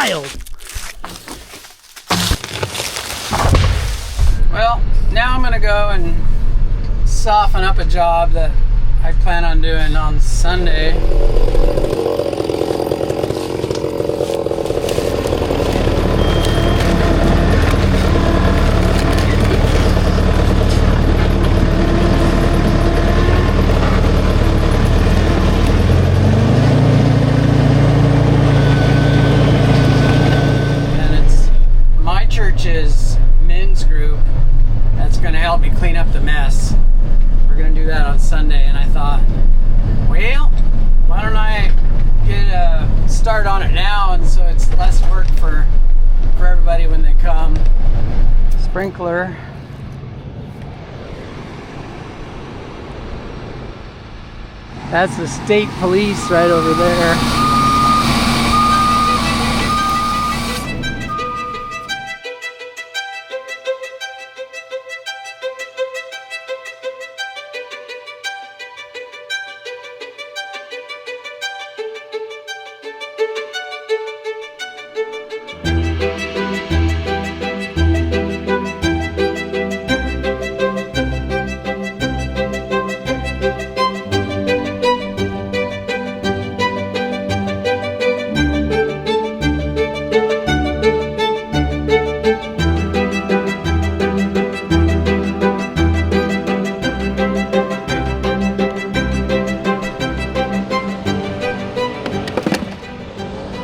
wild. Well, now I'm gonna go and soften up a job that I plan on doing on Sunday. Church's men's group that's going to help me clean up the mess. We're going to do that on Sunday, and I thought, well, why don't I get a start on it now, and so it's less work for everybody when they come. Sprinkler. That's the state police right over there.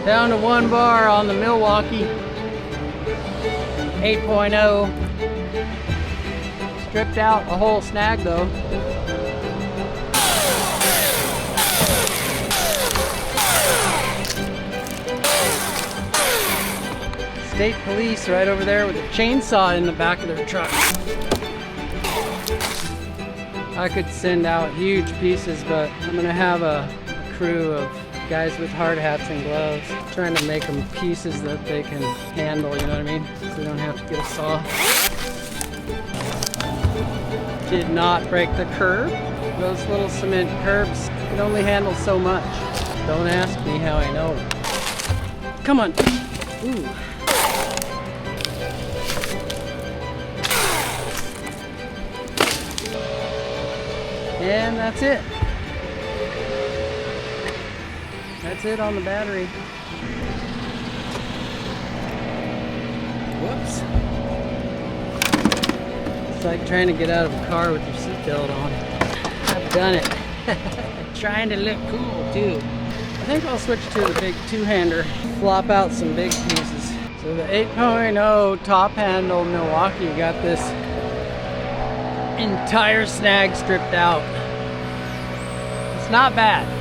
Down to 1 bar on the Milwaukee 8.0. Stripped out a whole snag though. State police right over there with a chainsaw in the back of their truck. I could send out huge pieces, but I'm gonna have a crew of guys with hard hats and gloves, trying to make them pieces that they can handle, you know what I mean? So they don't have to get a saw. Did not break the curb. Those little cement curbs can only handle so much. Don't ask me how I know. Come on. Ooh. And that's it. That's it on the battery. Whoops. It's like trying to get out of a car with your seatbelt on. I've done it. Trying to look cool too. I think I'll switch to the big two-hander. Flop out some big pieces. So the 8.0 top handle Milwaukee got this entire snag stripped out. It's not bad.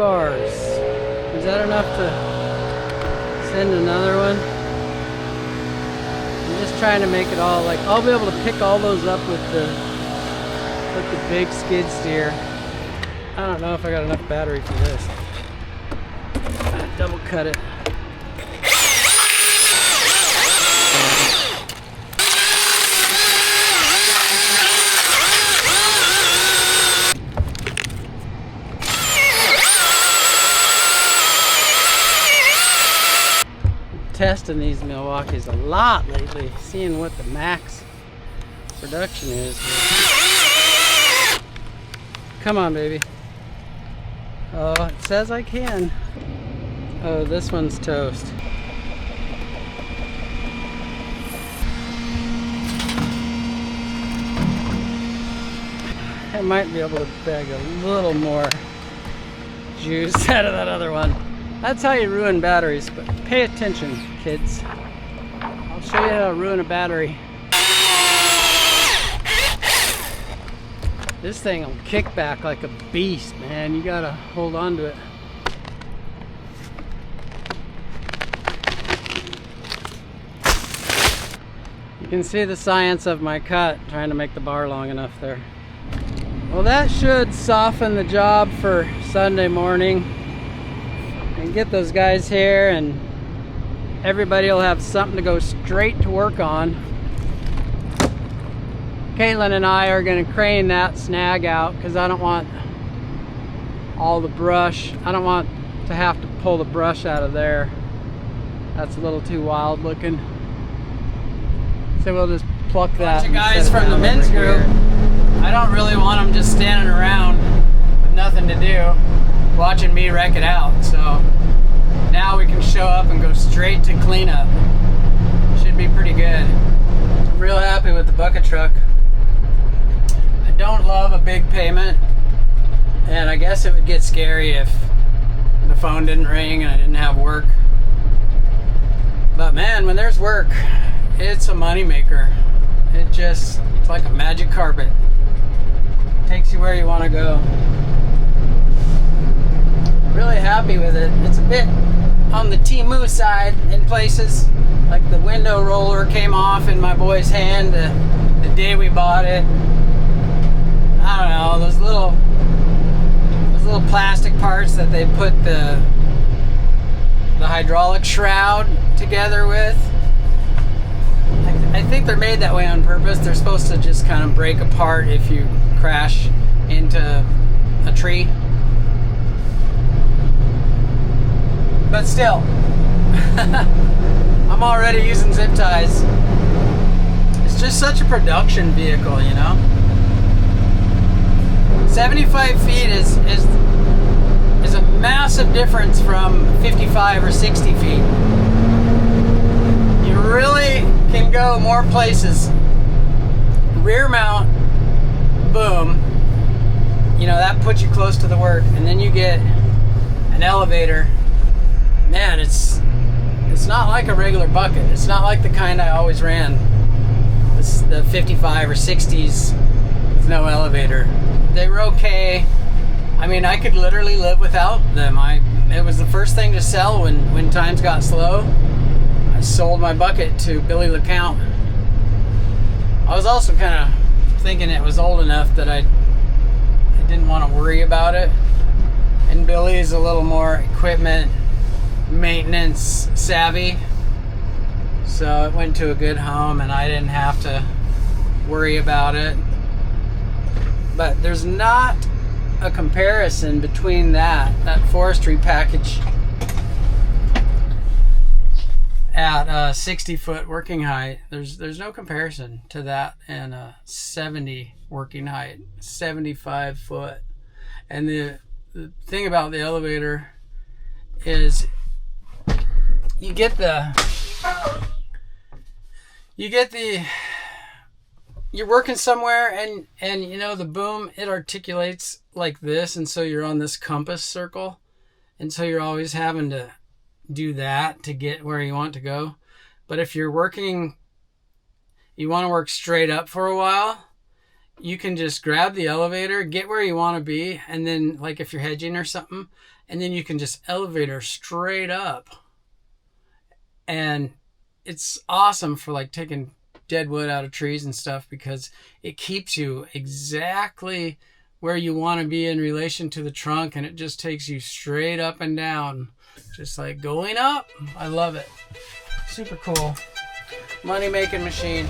bars. Is that enough to send another one? I'm just trying to make it all like, I'll be able to pick all those up with the with the big skid steer. I don't know if I got enough battery for this. Double cut it. Testing these Milwaukee's a lot lately, seeing what the max production is. Come on, baby. Oh, it says I can. Oh, this one's toast. I might be able to bag a little more juice out of that other one. That's how you ruin batteries, but pay attention, kids. I'll show you how to ruin a battery. This thing will kick back like a beast, man. You gotta hold on to it. You can see the science of my cut, trying to make the bar long enough there. Well, that should soften the job for Sunday morning and get those guys here, and everybody will have something to go straight to work on. Caitlin and I are going to crane that snag out because I don't want all the brush. I don't want to have to pull the brush out of there. That's a little too wild looking. So we'll just pluck that. Bunch of guys from the men's group. I don't really want them just standing around with nothing to do, watching me wreck it out. So now we can show up and go straight to cleanup. Should be pretty good. I'm real happy with the bucket truck. I don't love a big payment, and I guess it would get scary if the phone didn't ring and I didn't have work. But man, when there's work, it's a moneymaker. It's like a magic carpet. Takes you where you want to go. Really happy with it. It's a bit on the Temu side in places. Like the window roller came off in my boy's hand the day we bought it. I don't know, those little plastic parts that they put the hydraulic shroud together with. I think they're made that way on purpose. They're supposed to just kind of break apart if you crash into a tree. But still, I'm already using zip ties. It's just such a production vehicle, you know? 75 feet is a massive difference from 55 or 60 feet. You really can go more places. Rear mount, boom, you know, that puts you close to the work, and then you get an elevator. Man, it's not like a regular bucket. It's not like the kind I always ran. It's the 55 or 60s with no elevator. They were okay. I mean, I could literally live without them. It was the first thing to sell when times got slow. I sold my bucket to Billy LeCount. I was also kind of thinking it was old enough that I didn't want to worry about it. And Billy's a little more equipment maintenance savvy. So it went to a good home and I didn't have to worry about it. But there's not a comparison between that forestry package at 60 foot working height. There's no comparison to that and a 70 working height, 75 foot. And the thing about the elevator is you're working somewhere and you know the boom, it articulates like this, and so you're on this compass circle, and so you're always having to do that to get where you want to go. But if you're working, you want to work straight up for a while, you can just grab the elevator, get where you want to be, and then like if you're hedging or something, and then you can just elevator straight up. And it's awesome for like taking dead wood out of trees and stuff, because it keeps you exactly where you want to be in relation to the trunk, and it just takes you straight up and down, just like going up. I love it. Super cool. Money making machine.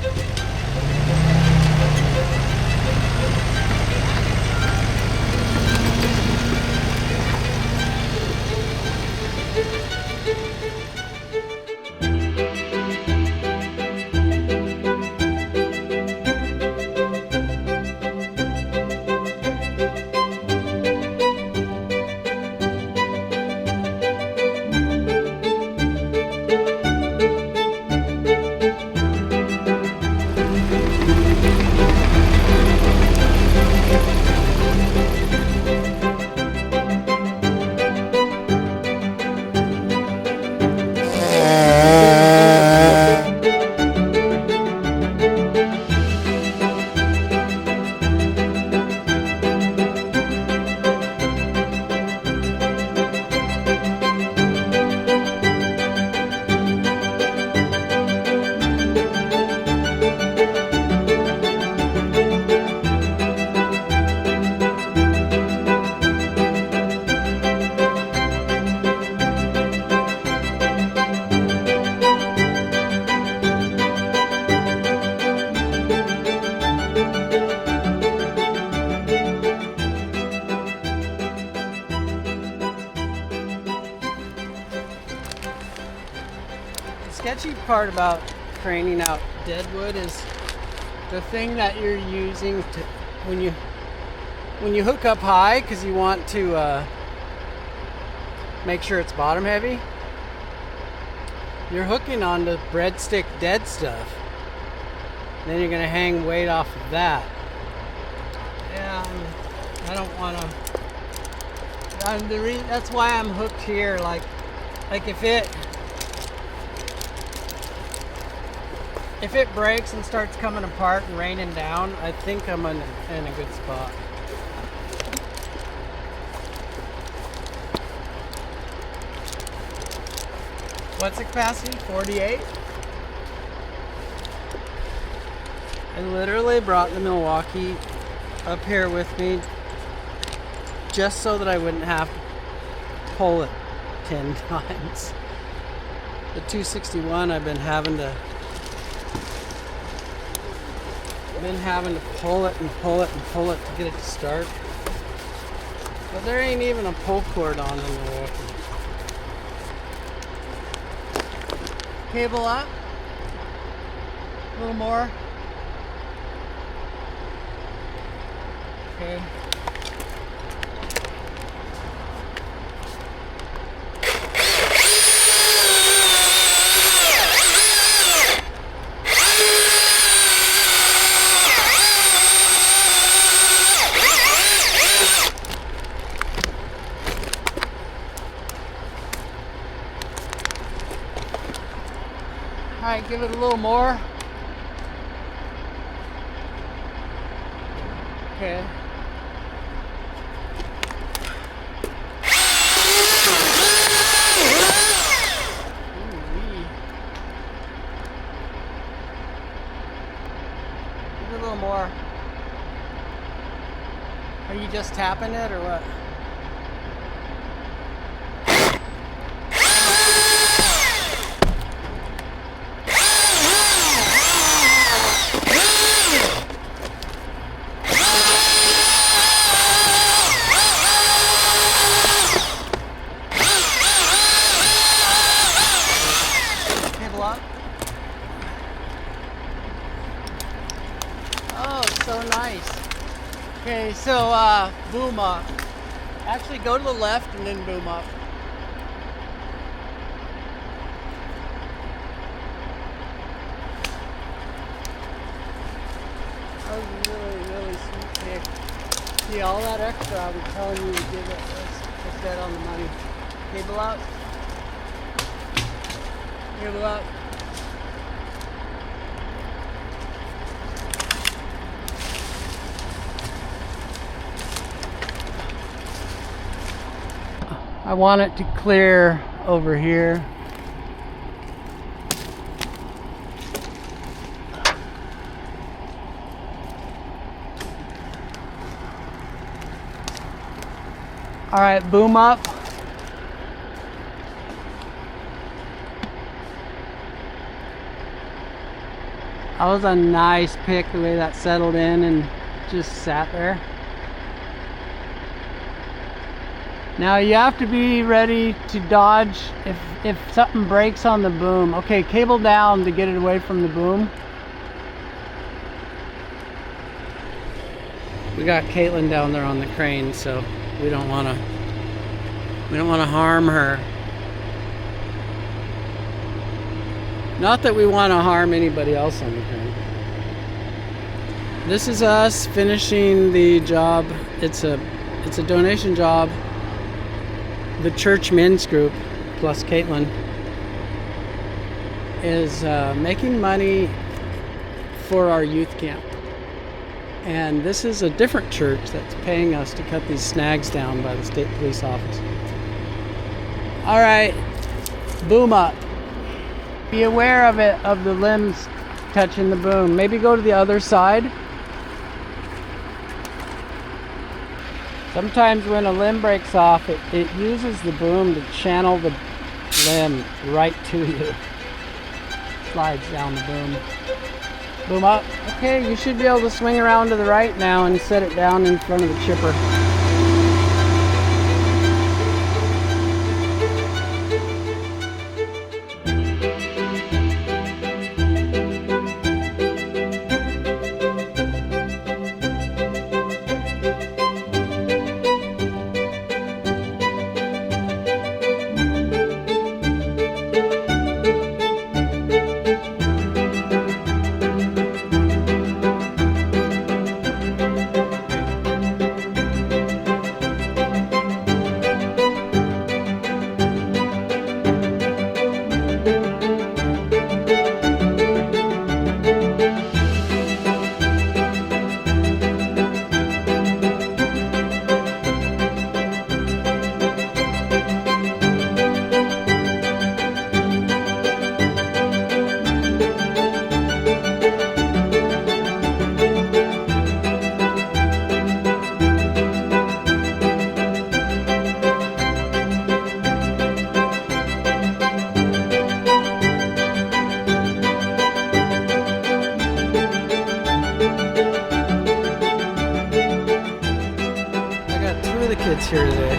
Sketchy part about craning out deadwood is the thing that you're using to when you hook up high, because you want to make sure it's bottom heavy. You're hooking onto breadstick dead stuff. Then you're gonna hang weight off of that. Yeah, I don't want to. That's why I'm hooked here. Like if it breaks and starts coming apart and raining down, I think I'm in a good spot. What's the capacity? 48? I literally brought the Milwaukee up here with me just so that I wouldn't have to pull it 10 times. The 261 I've been having to pull it and pull it and pull it to get it to start. But there ain't even a pull cord on the Milwaukee. Cable up. A little more. Okay. Alright, give it a little more. Okay. Give it a little more. Are you just tapping it or what? Oh, it's so nice. Okay, so boom up. Actually, go to the left and then boom up. That was really, really sweet pick. See, all that extra I was telling you to give it. That's dead on the money. Cable up. Cable up. I want it to clear over here. All right, boom up. That was a nice pick, the way that settled in and just sat there. Now you have to be ready to dodge if something breaks on the boom. Okay, cable down to get it away from the boom. We got Caitlin down there on the crane, so we don't want to harm her. Not that we want to harm anybody else on the crane. This is us finishing the job. It's a donation job. The church men's group plus Caitlin is making money for our youth camp. And this is a different church that's paying us to cut these snags down by the state police office. All right, boom up. Be aware of it, of the limbs touching the boom. Maybe go to the other side. Sometimes when a limb breaks off, it uses the boom to channel the limb right to you. Slides down the boom. Boom up. Okay, you should be able to swing around to the right now and set it down in front of the chipper. Kids here today.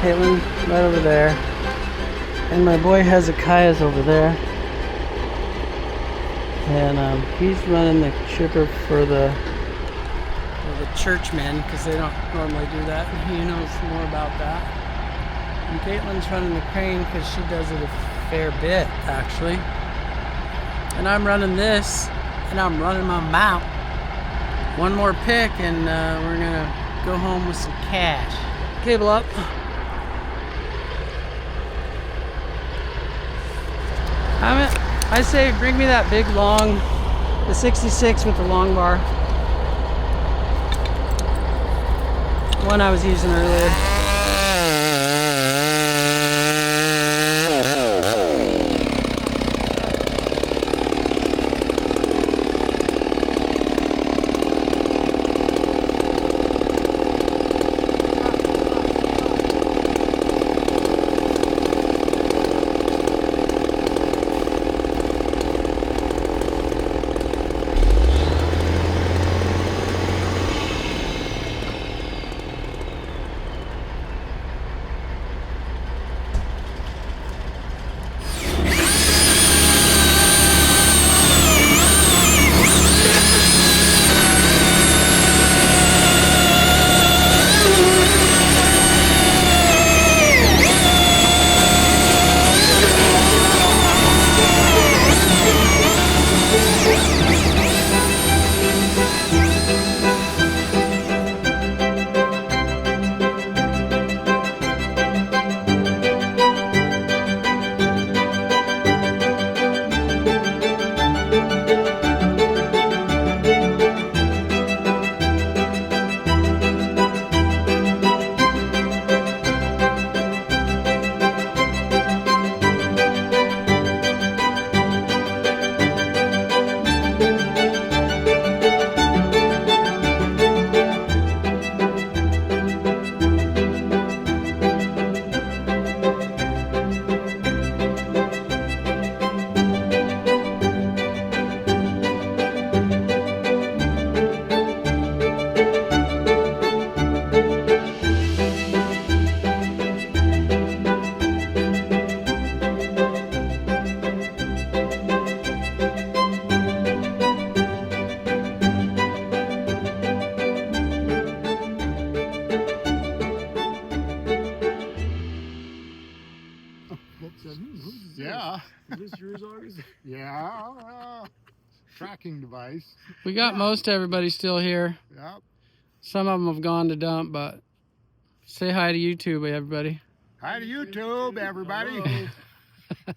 Caitlin right over there, and my boy Hezekiah's over there, and he's running the chipper for the churchmen because they don't normally do that, and he knows more about that. And Caitlin's running the crane because she does it a fair bit actually, and I'm running this, and I'm running my mount. One more pick, and we're gonna go home with some cash. Cable up. I say bring me that big long, the 66 with the long bar. One I was using earlier. this yours, August? Yeah. Tracking device. We got most everybody still here. Yep. Some of them have gone to dump, but say hi to YouTube, everybody. Hi to YouTube, everybody. Hello.